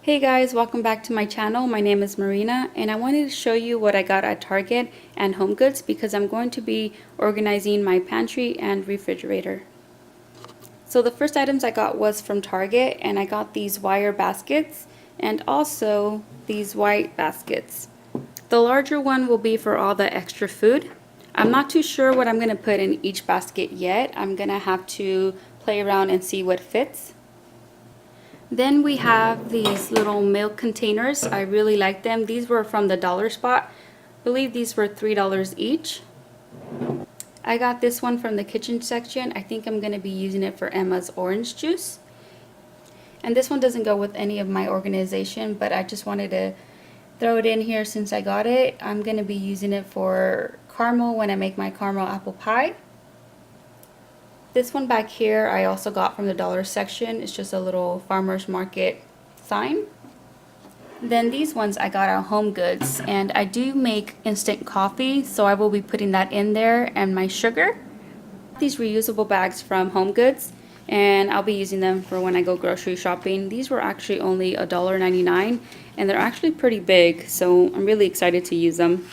Hey guys, welcome back to my channel. My name is Marina and I wanted to show you what I got at Target and HomeGoods because I'm going to be organizing my pantry and refrigerator. So the first items I got was from Target, and I got these wire baskets and also these white baskets. The larger one will be for all the extra food. I'm not too sure what I'm going to put in each basket yet. I'm going to have to play around and see what fits. Then we have these little milk containers. I really like them. These were from the dollar spot. I believe these were $3 each. I got this one from the kitchen section. I think I'm going to be using it for Emma's orange juice. And this one doesn't go with any of my organization, but I just wanted to throw it in here since I got it. I'm going to be using it for caramel when I make my caramel apple pie. This one back here I also got from the dollar section. It's just a little farmer's market sign. Then these ones I got at HomeGoods, and I do make instant coffee, so I will be putting that in there, and my sugar. These reusable bags from HomeGoods, and I'll be using them for when I go grocery shopping. These were actually only $1.99, and they're actually pretty big, so I'm really excited to use them.